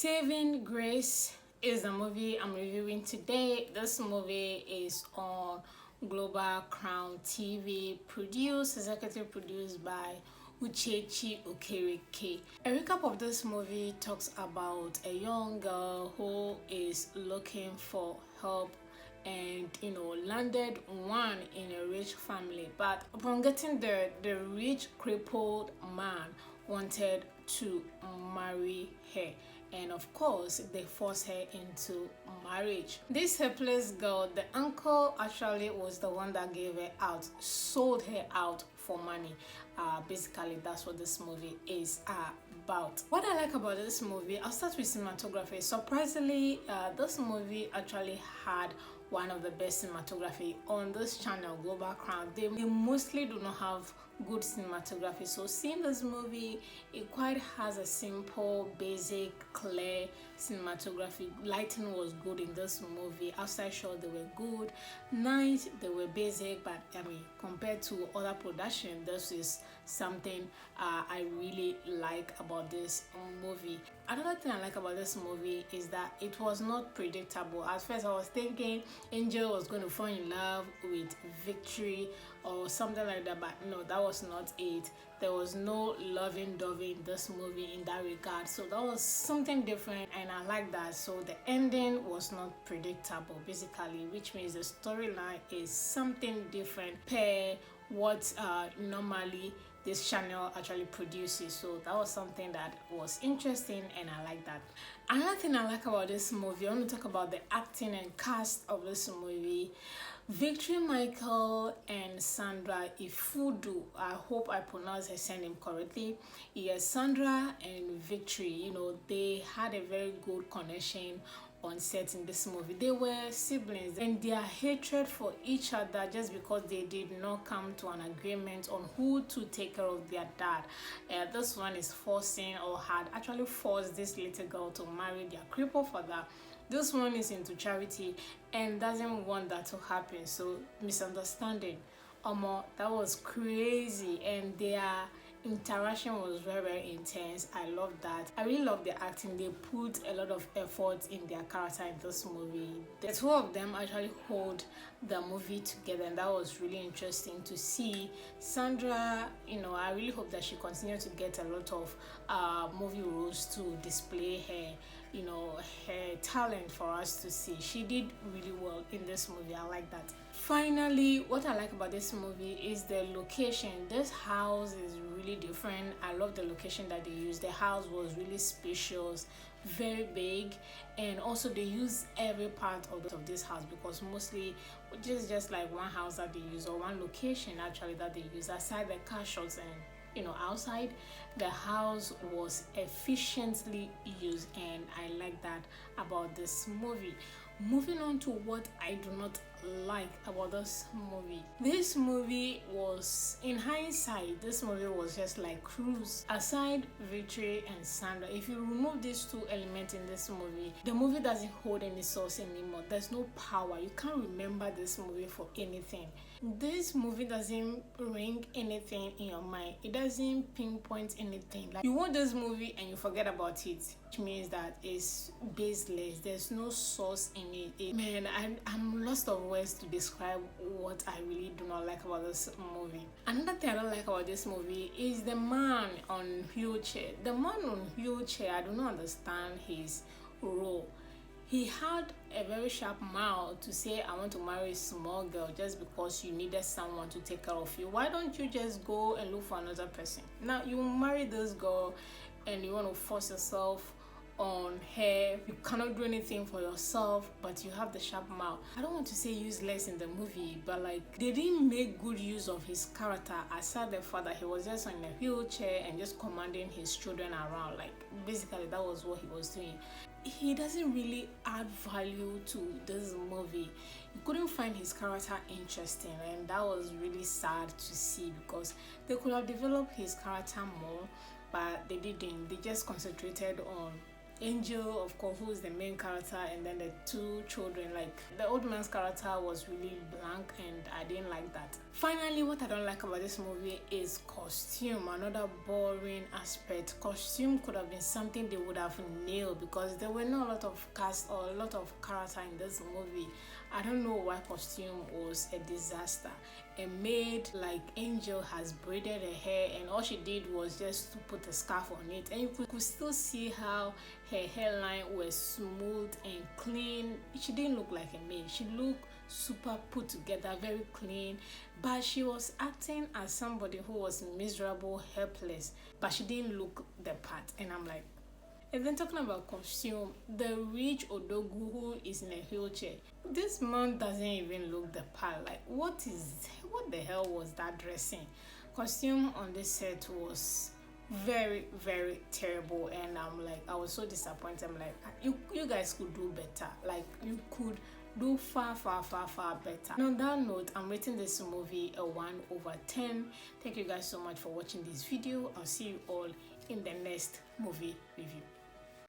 Saving Grace is the movie I'm reviewing today. This movie is on Global Crown TV, executive produced by Uchechi Okereke. A recap of this movie talks about a young girl who is looking for help and landed one in a rich family, but upon getting there, the rich crippled man wanted to marry her, and of course they forced her into marriage. This helpless girl, the uncle actually was the one that gave her out, sold her out for money. Basically that's what this movie is about. What I like about this movie, I'll start with cinematography. Surprisingly, this movie actually had one of the best cinematography on this channel, Global Crown. They mostly do not have good cinematography, so seeing this movie, it quite has a simple, basic, clear cinematography. Lighting was good in this movie. Outside shots, they were good. Night, they were basic, but compared to other production, this is something I really like about this movie. Another thing I like about this movie is that it was not predictable. At first I was thinking Angel was going to fall in love with Victory or something like that, but no, that was not it. There was no loving dovey in this movie in that regard, so that was something different and I like that. So the ending was not predictable basically, which means the storyline is something different per what normally this channel actually produces. So that was something that was interesting and I like that. Another thing I like about this movie, I want to talk about the acting and cast of this movie. Victory Michael and Sandra Ifudu, I hope I pronounced her surname correctly. Yes, Sandra and Victory, they had a very good connection on set in this movie. They were siblings, and their hatred for each other just because they did not come to an agreement on who to take care of their dad. This one is forcing, or had actually forced, this little girl to marry their crippled father. This one is into charity and doesn't want that to happen, so misunderstanding. That was crazy, and their interaction was very, very intense. I love that. I really love the acting. They put a lot of effort in their character in this movie. The two of them actually hold the movie together, and that was really interesting to see. Sandra, I really hope that she continues to get a lot of movie roles to display her her talent for us to see. She did really well in this movie. I like that. Finally, what I like about this movie is the location. This house is really different. I love the location that they used. The house was really spacious, very big, and also they use every part of this house, because mostly just like one house that they use, or one location actually that they use, aside the car shots and outside, the house was efficiently used, and I like that about this movie. Moving on to what I do not like about this movie. This movie was, in hindsight, this movie was just like cruise. Aside Victory and Sandra, if you remove these two elements in this movie, the movie doesn't hold any source anymore. There's no power. You can't remember this movie for anything. This movie doesn't ring anything in your mind. It doesn't pinpoint anything. Like, you watch this movie and you forget about it, which means that it's baseless. There's no source in it. Man, I'm lost of words to describe what I really do not like about this movie. Another thing I don't like about this movie is the man on wheelchair. The man on wheelchair, I do not understand his role. He had a very sharp mouth to say, I want to marry a small girl just because you needed someone to take care of you. Why don't you just go and look for another person? Now you marry this girl and you want to force yourself on her. You cannot do anything for yourself, but you have the sharp mouth. I don't want to say useless in the movie, but like, they didn't make good use of his character. Aside the fact that he was just on a wheelchair and just commanding his children around, like basically that was what he was doing. He doesn't really add value to this movie. You couldn't find his character interesting, and that was really sad to see, because they could have developed his character more, but they didn't. They just concentrated on Angel, of course, who is the main character, and then the two children. Like the old man's character was really blank, and I didn't like that. Finally, what I don't like about this movie is costume. Another boring aspect. Costume could have been something they would have nailed, because there were not a lot of cast or a lot of character in this movie. I don't know why costume was a disaster. A maid like Angel has braided her hair, and all she did was just to put a scarf on it, and you could still see how her hairline was smooth and clean. She didn't look like a maid. She looked super put together, very clean, but she was acting as somebody who was miserable, helpless, but she didn't look the part. And I'm like, and then talking about costume, the rich Odogu who is in a wheelchair, this man doesn't even look the part. Like, what the hell was that dressing? Costume on this set was very, very terrible, and I'm like, I was so disappointed. I'm like, you guys could do better. Like, you could do far better. And on that note, I'm rating this movie a 1/10. Thank you guys so much for watching this video. I'll see you all in the next movie review.